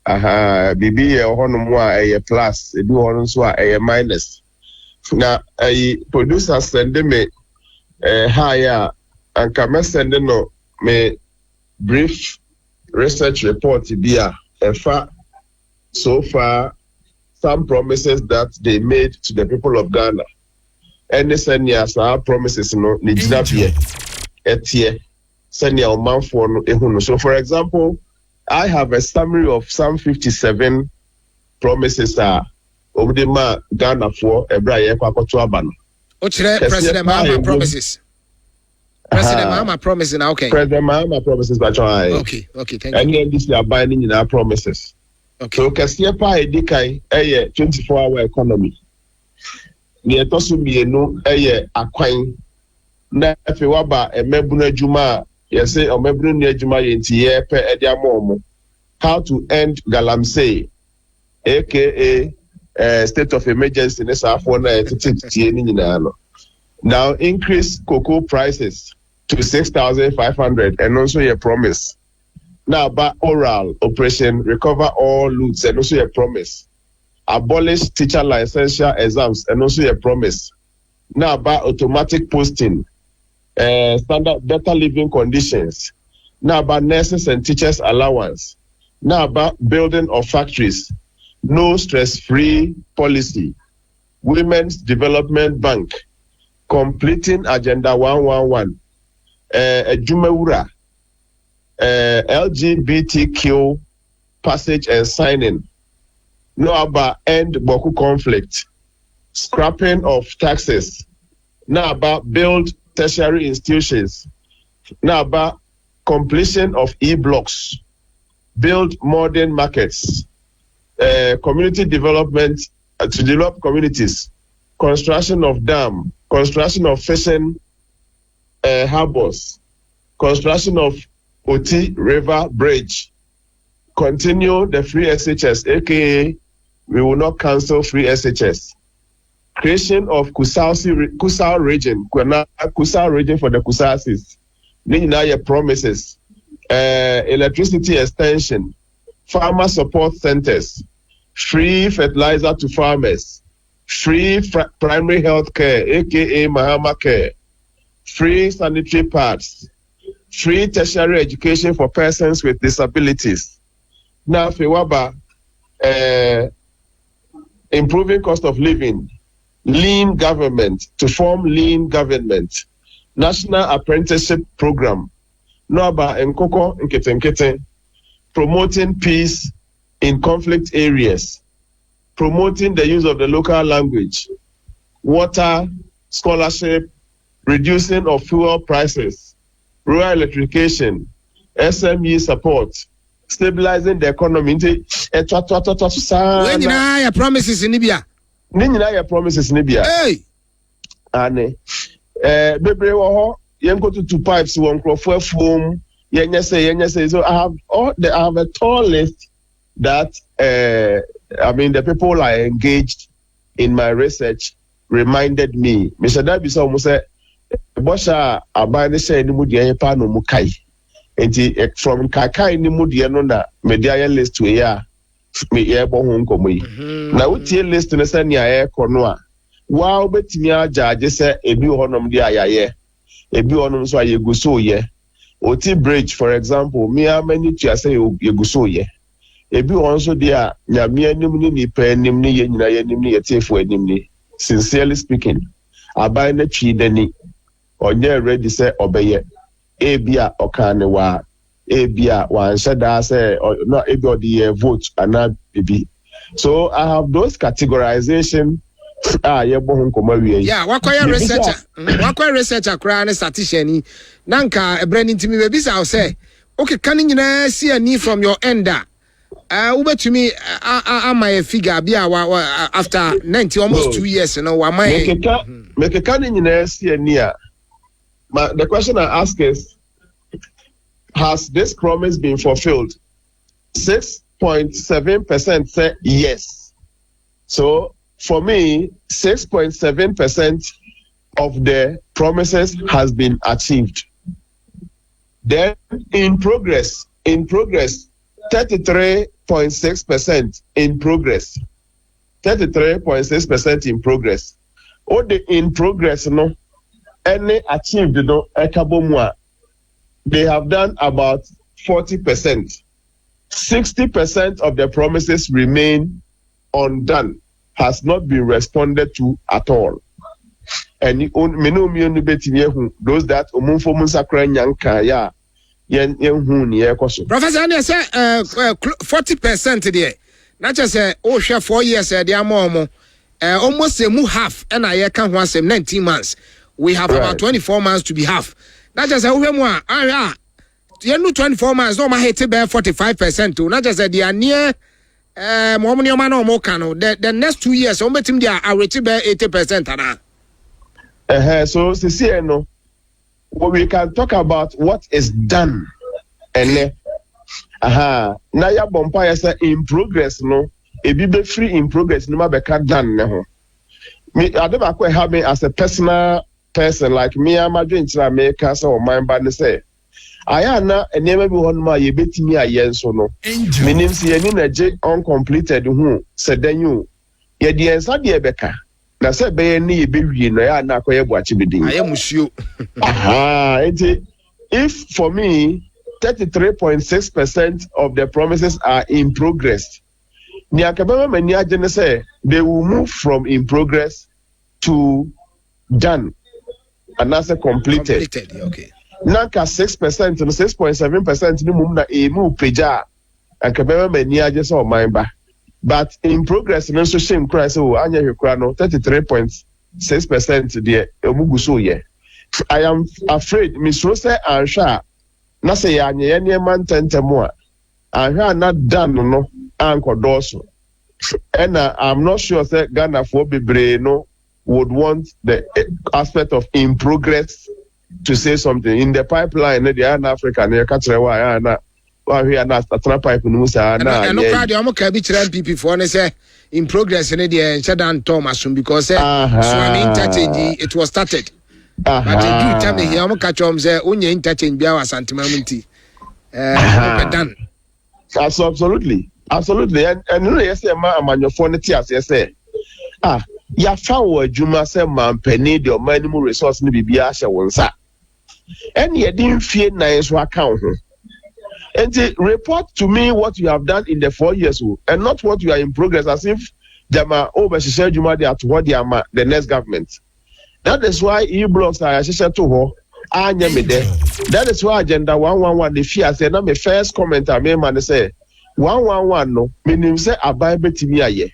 bibi honum a plus ebi honum so a minus na producer send me higher and come send no me brief research report bi so far some promises that they made to the people of Ghana. And they send us our promises no nijinapie etie send your man for ehunu. So for example, I have a summary of some 57 promises Obdema Ghana for Ebra Yakwakoto Abano. President Mahama promises. President Mahama promises now, okay. President Mahama promises, but okay, thank you. And then this they are binding in our promises. Okay. So Kasiapa Edikai 24-hour economy. Ni etosu mienu akwan na afewaba emebunu adwuma yese omebunu ni adwuma yenti ye pe ede amomo. How to end galamsey, aka state of emergency in South Now increase cocoa prices to 6,500 and also a promise. Now by oral operation, recover all loots and also a promise. Abolish teacher licensure exams and also a promise. Now by automatic posting, standard better living conditions. Now by nurses and teachers allowance. Now about building of factories, no stress-free policy, Women's Development Bank, completing Agenda 111, Jumewura, LGBTQ passage and signing. No about end Boku conflict, scrapping of taxes. Now about build tertiary institutions. Now about completion of e-blocks. Build modern markets, community development to develop communities, construction of dam, construction of fishing harbors, construction of Oti River Bridge, continue the free SHS, aka we will not cancel free SHS, creation of Kusao region for the Kusasis, Ninaya promises. Electricity extension, farmer support centers, free fertilizer to farmers, free primary health care, aka Mahama care, free sanitary pads, free tertiary education for persons with disabilities. Now, Fewaba, improving cost of living, lean government, to form lean government, national apprenticeship program, Noaba Nkoko Nkete, promoting peace in conflict areas, promoting the use of the local language, water, scholarship, reducing of fuel prices, rural electrification, SME support, stabilizing the economy. When you promises in Libya. Promises in Libya. Hey! Ane. Bebre go to 2 pipes, one crop for foam, say. So I have a tall list that the people I engaged in my research reminded me. Mr. Davis almost said, Bosha abane say ni mudia pa no mukai. Enti from kakai ni mudia no na media list we ya me ye bo ho nkomo yi. Na wutie list ne say nia ye kono a wa obetimi ajaje say ebi honom dia ayaye. Ebi onum so ayeguso ye. Oti bridge for example, me amani to say yeguso ye. Ebi onso dia nyame anim ni nipa anim ni ye nyina ye anim ni ye tefo anim ni. Sincerely speaking, abai na twi dani onye ready say obeye. Ebia okane wa ebia wan shada say no ebi odi vote ana bibi. So I have those categorization. Yeah, wakwaya researcher kra na statistician nanka ebrani ntimi we bisa say okay can you see any from your end ubetumi my figure bia after 90 almost 2 years you know wa my make can you see any the question I ask is, has this promise been fulfilled? 6.7% say yes. So for me, 6.7% of the promises has been achieved. Then in progress, 33.6% in progress. 33.6% in progress. All the in progress, no, any achieved, no, ekabomwa. They have done about 40%. 60% of the promises remain undone, has not been responded to at all. And those that Professor, I say 40% there. Not just say oh share 4 years they are more almost a half and I can once 19 months. We have about 24 months to be half. Not just a more you 24 months no my hate bear 45% too. Not just they are near the next 2 years on team they are rate bear 80%. So no, we can talk about what is done and now ya bompa say in progress no e be free in progress no ma be ka done ne me adeba ko have me as a personal person like me amadwentra me ka say o man ba ne say aya na enema bi hon ma ye betimi aye nso no menim se ye ni na je uncompleted hu se danyu ye de ensa de beka na se be ye ni ye be wie no ya na akoye boachi bidin aye musio if for me 33.6% of the promises are in progress. They will move from in progress to done and that's completed. Okay. Nanka 6% and 6.7% ni mum na emu peja and kabema mania just on mind ba. But in progress no so shame cry so anya hwekra no 33.6% there omuguso ye. I am afraid Miss Rose ansha na say ya nye man tentemo a ahwa na dan no ankodoso and I'm not sure say Ghana for bebre no would want the aspect of in progress to say something in the pipeline the Africa na katre wa ya na wa hwe na statra pipe no sa na no crowd am ka bi kire MPP for ne say in progress ne dey nchedan Thomas because so interchange it was started. But you tell me here, I'm catch on say only interchange biya santimamunti. Done. Absolutely, and no yes ma amanyofo ne ti ase say ya fa wo adwuma say man pani de o manimu resource ne bibia hye wonsa. And ye din fie nan so account ho. And report to me what you have done in the 4 years and not what you are in progress as if jama over share adwuma dey at what the next government. That is why e-blocks are associated to her. That is why agenda 111 the fear say na my first comment I man say 111 no meaning say abai betimi aye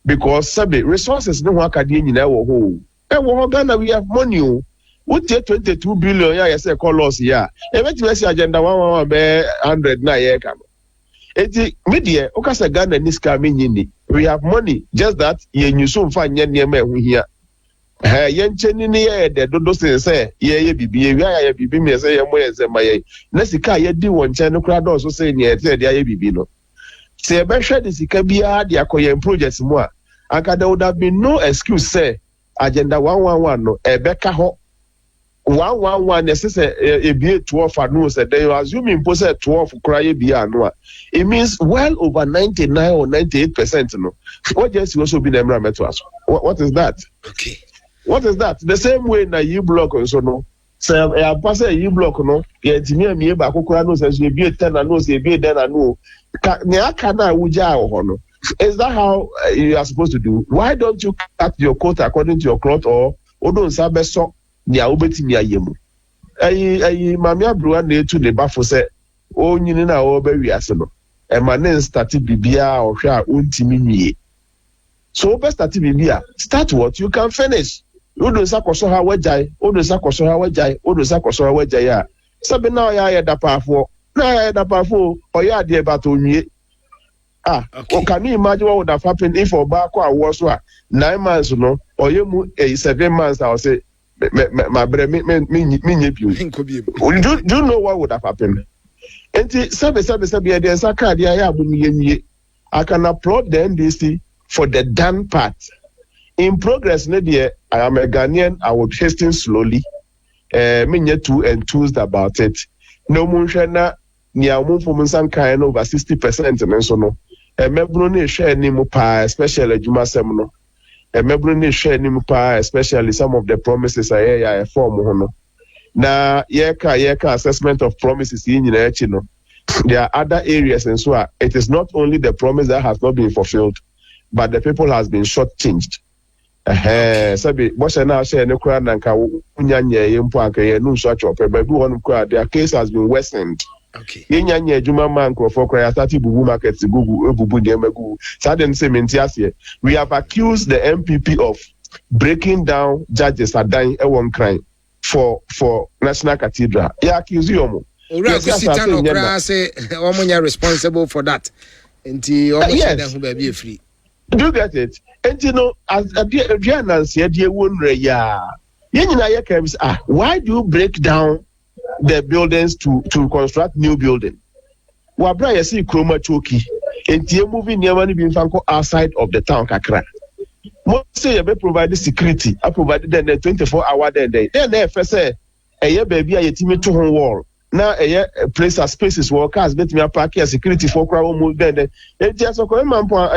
because sabe resources no one can nyina wo ho e wo Ghana we have money o what 22 billion ya say call us ya e betimi say agenda 111 be 100 na ye ka eti media o ka say Ghana ni ska me nyini we have money just that ye nyuso mfa nye niam ehu hia yencheni ni ye de dodo say ye bibi ye bibi me say ye moye say maye na sika ye di won chen kura do so say ni e de ye bibi no say be hwe de sika bia de akoye project mu a aka there would have been no excuse say agenda 111 no e be ka ho 111 ne say e bie 12 anu say they assuming po say 12 kura ye bia anu a it means well over 99 or 98% no what just also be the emra meto aso what is that? Okay. What is that? The same way na you block also no. Say I pass you block no. Ye timi me ba kokora no say you be 10 and no say be 10 and no. Ne aka na wuja ho no. Is that how you are supposed to do? Why don't you cut your coat according to your cloth or odon sabe so nia obetimi ayemu? Ayi mami abruwa na etu ne bafo say o nyini na o ba wiase no. E ma ne start bibia o hwe a ontimi nwie. So best start bibia. Start what you can finish. Odo sakoso ha wajai ya sabe na ya dapafo oya de batonwie o can you imagine what would have happened if oba ko awo so a 9 months no oyemu 7 months I will say my bre me do you know what would have happened enti sabe e de saka de ya abum yenwie I can applaud the NDC for the done part. In progress, I am a Ghanaian. I would hasten slowly. Me too enthused about it. No munshana near move from some kind over 60% and so no. A membrane share nimupa, especially Juma Semono. A membrane share nimupa, especially some of the promises I form. Now, yeka assessment of promises in Chino. There are other areas and so it is not only the promise that has not been fulfilled, but the people has been shortchanged. Sabi bossa now share no kra nanka unyanye yempo anka ye no so chop but do one kra their case has been worsened. Okay. Yenyanye adwuma man crofo kra start bubu market gugu ebubu dem gugu. Sudden say mentiase. We have accused the MPP of breaking down judges adan e won crime for National Cathedral. Yeah, accuse you omo. Ora kusita no kra say omonya responsible for that. Enti omo say dem hu ba bi free. Do you get it? And you know, as a dear Nancy, a dear Wunre, why do you break down the buildings to construct new building? Wabra, you see, Chroma Choki, and you're moving near money being found outside of the town, Kakra. Most say you provide security. I provided them the 24-hour day. Then they first say, a year baby, I team to home wall. Now a year place as spaces workers, bet me a park here security for crowd move then. It just a common point.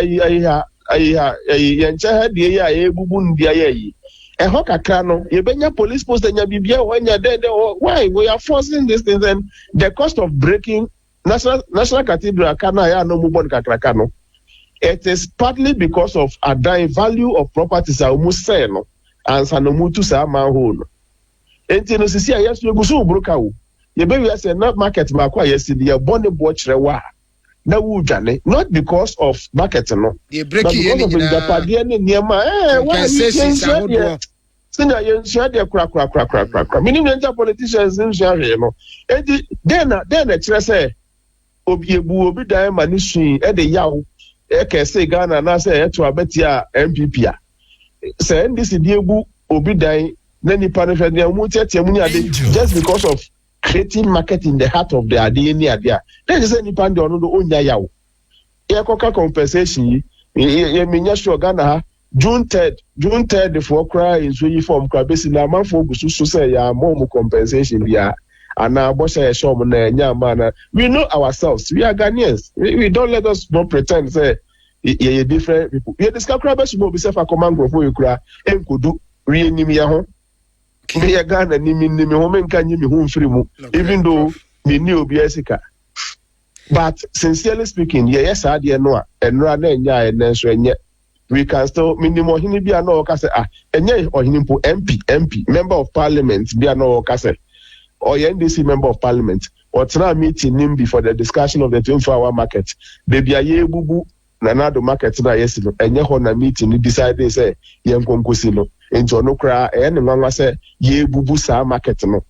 Yencha had the bubun dia a hoka crano, you benya police post and ya bibia when you're dead. Why we are forcing this thing? Then the cost of breaking National Cathedral Kana no mubon kakrakano. It is partly because of a dying value of properties are almost sale and sanomutu sa manhole. And you know, see, yes, you go so broke out. You baby say not market makwa yesterday, a bonnet watch rewa. Na wujane not because of market no they break it in the niema why senior yen share the crack minimum politicians in share no then kire say obi dan mani sui e de yaw e ka say Ghana na say e to abetia MPP a say NDC die bu obi dan na nipa no hwe ne mu tietia mu ni ade just because of creating market in the heart of the idea near there. Then you say ni pande ono do onya yawo. E koka compensation ye menya sure Ghana June 3rd for cry is we form kwa besi na manfo gusu so say ya mo compensation bia ana bosha e show na nya mana. We know ourselves. We are Ghanaians. We don't let us not pretend say ye different people. We discuss cry besi mo be self a command go for you cry enkodu we enim ya ho. Me Ghana ni me home nka nyi me ho free mu even though me ni obi asika but sincerely speaking yes ade no a enra na enya enso enye we can still minimum hini bia no ka say enye ohini mpo MP member of parliament bia no ka say or NDC member of parliament or try meeting him before the discussion of the 24-hour market baby aye bubu na do market na yes no enye ho na meeting ni decide say yenkonkosi no enti ono kra ne nwanwa say ye bubu sa market no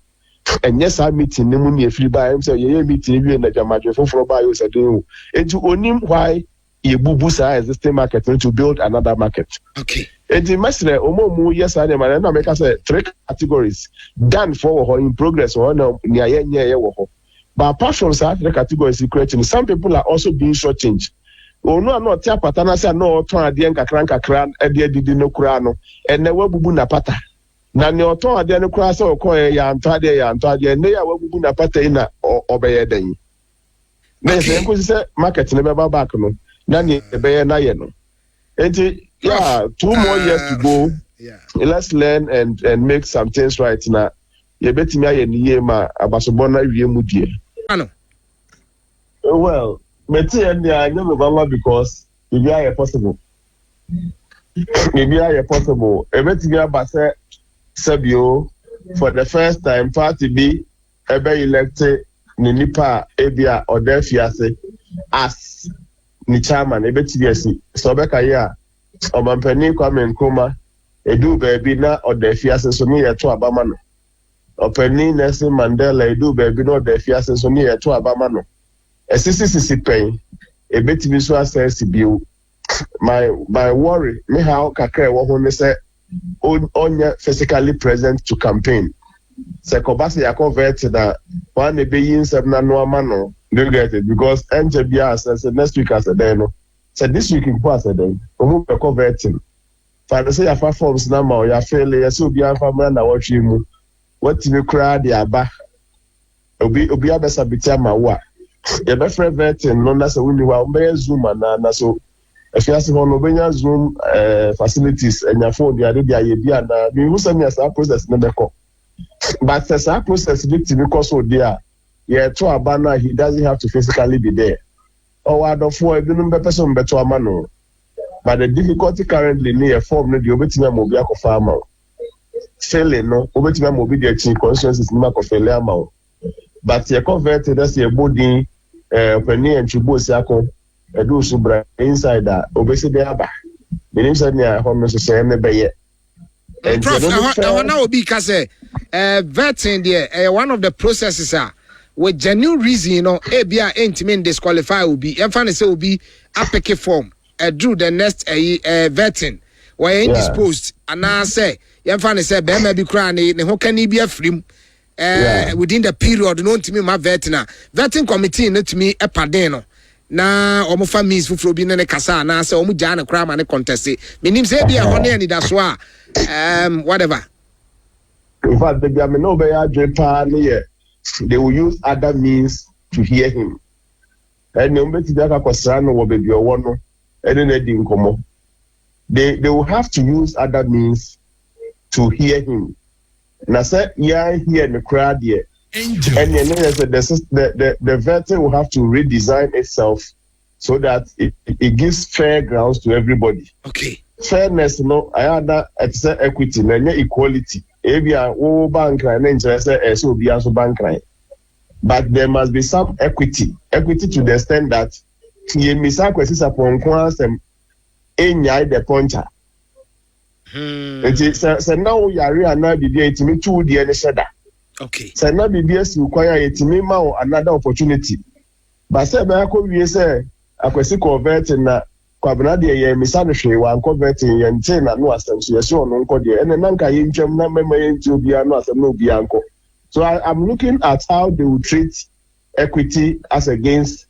enye sa meeting ni mu ni efiri ba em say ye meeting bi na jamadwe foforo ba yo say den enti onim why ye bubu sa existing market to build another market. Okay. Enti mesre omomu yes ane man na make say 3 categories done for in progress or na ni ayenye ye wo ho. But apart from that 3 categories creating, some people are also being shortchanged. Ono no tia patana say no oton ade nkakran ade didi no kura no ene wabubu na pata na ne oton ade no kura say okoye ya ntade ne ya wabubu na pata ina obeye den na say nko say market ne beba back no na ne ebeye na ye no enti 2 more years to go. Let's learn and make some things right na ye betimi aye ni ye ma abasobon na wie mu die well Meti and I never banga because maybe I possible. Maybe I possible. Emetia Basse Sabio for the first time party be ever elected Ninipa Ebia or Defiase as ni chairman ebetiasi. So beka ya Omampeni Kwame Nkrumah edu baby na or Defiase so ni yeto abamano. Openi Nelson Mandela edu baby no Defiase so ni yeto abamano. Sisi pain a bit visual sense bio my worry me how kakra wo ho me say on physically present to campaign se kobasi ya convert that one be yin sem na no ama no you get it because NJBA says next week as a day no so this week in pass a day who be converting for say ya forms na ma ya fail ya so bi an family na watch mu what me cry the aba obi abesa bitia ma wa your best friend vetting, no, that's a windy while Zoom and so. If you ask for no Zoom facilities and your phone, the idea and we will send us our process never call. But as our process victim because of there, yeah, to a banner, he doesn't have to physically be there. Or out of 4 person better man. But the difficulty currently near form the obetima mobile farmer. Failing no, obetima mobile the chief conscience is not of failure. But you're converted as your body, penny and chibo sako. Do subra inside that obesity aba meaning say near home so say na be and Prof I want to be cause vetting there one of the processes are with genuine reason you know bia entiment disqualify will be enfan say will be applique form do the next vetting where indisposed and now say enfan say be ma bi kra ne ho kan bi afrim within the period no ntimi ma vetting committee no to me epaden no na omo families fufuro bi ne kasa na say omo ja na kra ma ne contest menim say bia ho ne ani da so a whatever in fact the government no be adrepa ne they will use other means to hear him and no be ti aka kwasra no wo be bi owo no ene na di nkomo they will have to use other means to hear him na say ya hear the crowd here. And the vetting will have to redesign itself so that it gives fair grounds to everybody. Okay. Fairness, no, I had that equity, no equality. Ebia bank and interest so be also bank. But there must be some equity to the extent that you miss a question upon some the puncher. So now you are now be there to me to the shedder. Okay. So now BBS require a team another opportunity. But say I could be say I could see converting na kwabna de ye misane hwe wan converting ye nte na no asem so yes on nko de and nanka ye ntwam na mema ye nti obi no asem no obi anko. So I'm looking at how they will treat equity as against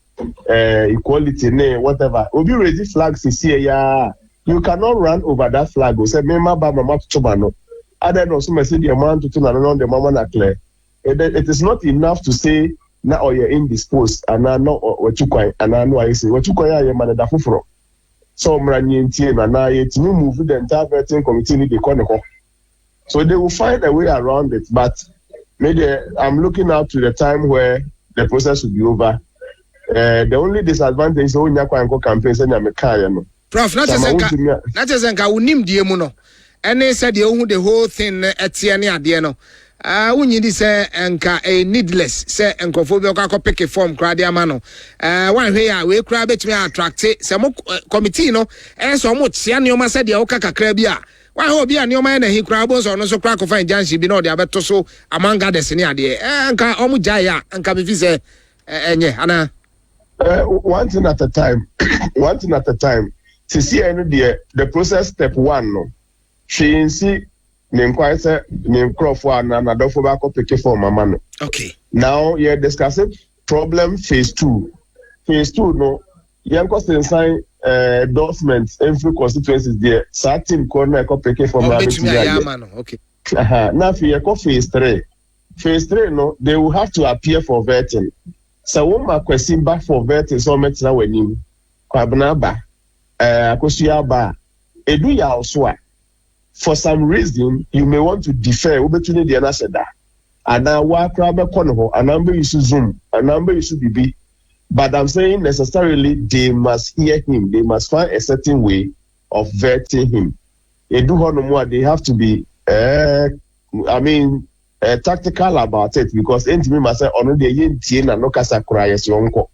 equality ne whatever. Obi raise flags see ya you cannot run over that flag. Say mema ba mama to no. Other also message the amount to turn the mama na clear. It is not enough to say na or you're indisposed and now no what you quite and I know I say what you quite I man da fufuro. So mranyi ntie na na yet you move the entire vetting committee ni the corner. So they will find a way around it, but maybe I'm looking out to the time where the process will be over. The only disadvantage is when you can campaign say na meka no. Prof, not just unim die mu no. And they said you the whole thing at Tiani Adiano. When you say enka a needless, say encophobia ka pick a form cradia mano. One way we crab it me attract some committee no, and so much Sianio said the Oka Crabia. Why hope you and your man and he crabbles or no so crack of fine Jansi be no the abeto so among others in the idea. Enka omujaya and Kabifise and Anna. One thing at a time, one thing at a time. To see any the process step 1 no. She see name quite name Prof and another for back up pick for mama no. Okay. Now you're discussing problem phase 2. Phase 2 no. Young cost sign endorsements every constituencies there. Certain corner pick for mama. Okay. Now for your phase 3. Phase 3 no, they will have to appear for vetting. So one my question back for vetting so much now when you kwabna ba akosia ba edu ya oswa. For some reason, you may want to defer. Ubetuni the answer that. And now wa krabe kono, a number you should Zoom, a number you should be. But I'm saying necessarily they must hear him. They must find a certain way of vetting him. They have to be, tactical about it because entity must say on the yin tien and no kasa krayes yonko.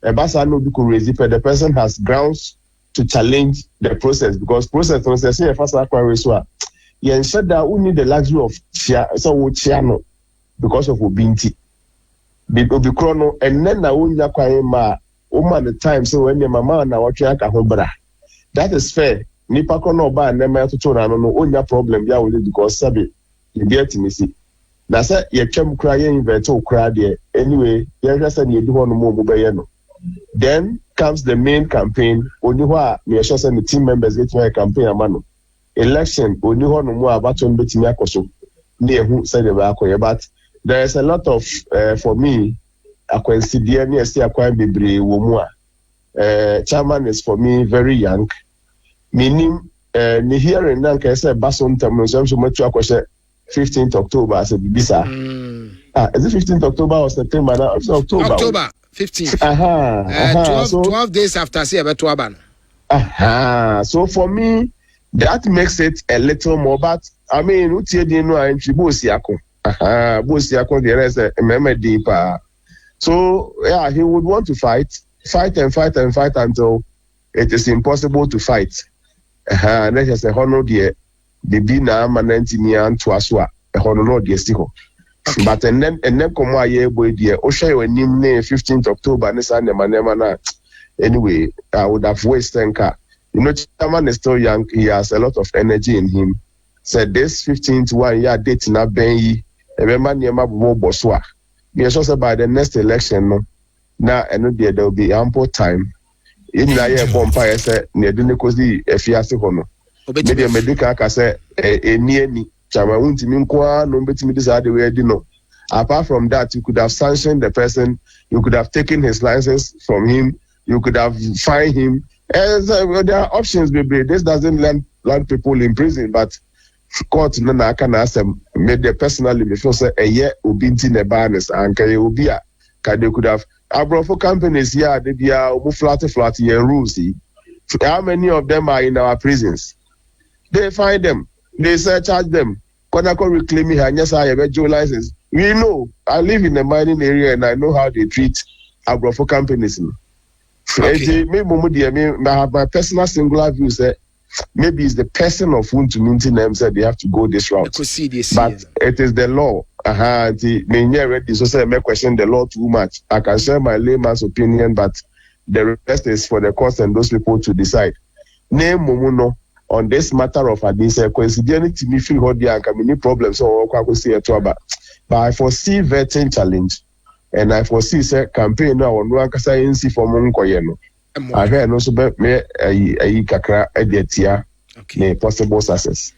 Basa no be raise if the person has grounds to challenge the process because process when say first acquire so you said that we need the luxury of chiano because of obinti be chrono and then na unya kwai ma the time so when the mama na watch aka ho bra that is fair nipa kono ba na ma to na no unya problem ya we because sabe you get me see na say ye twam kra ye invent o kra there anyway ye hwasa na ye di ho no mo be ye no. Then comes the main campaign. Only who me sure say the team members get my campaign amano. Election only who no more about to bet me akoso. Ne who say the back but there is a lot of for me akwansidie ne esi akwan bebre wo mu a chairman is for me very young. Meaning the hearing now can say Bason Tamuseum so much 15th October as a Bibisa. Is it 15th October or September? Now it's October. October 15th. 12 days after say about Tuaban. So for me, that makes it a little more. But I mean, Utiedino and Chibosiako. Bosiako, the rest remember deeper. So yeah, he would want to fight until it is impossible to fight. And then a honor dear, the Bina Manantinia and Tuaswa, a honor dear still. But and then come my year boy dear, Osha when you name 15th October, and Sunday, Manamana. Anyway, I would have wasted car. You know, Chairman is still young, he has a lot of energy in him. Said this 15th 1 year date na Benyi, remember near my Boswa. We are sure by the next election, no. Now, and there will be ample time. In the year, Bompire said, near Dunicosi, a fiasco hono. Media medical say, a near me, Chamawun Timinqua, no better me decide the way dino. Apart from that, you could have sanctioned the person, you could have taken his license from him, you could have fined him. There are options, baby. This doesn't land people in prison, but court no can ask them, made their personally before say a year ubinti ne barnes and ubia. They could have Prof companies here, they be flat rules. How many of them are in our prisons? They find them, they charge them. Konako reclaiming her, yes, I have a dual license. We know, I live in a mining area and I know how they treat Prof companies. Okay. I have my personal singular view say maybe it's the person of whom to maintain them said they have to go this route. But it is the law. So say I question the law too much. I can share my layman's opinion, but the rest is for the courts and those people to decide. Name Mumuno on this matter of this coincidentally to me feel hot there and many problems so but I foresee vetting challenge. And I foresee say campaign now on one kasa NC for Monkoyeno. I heard no so me kakra editia possible success.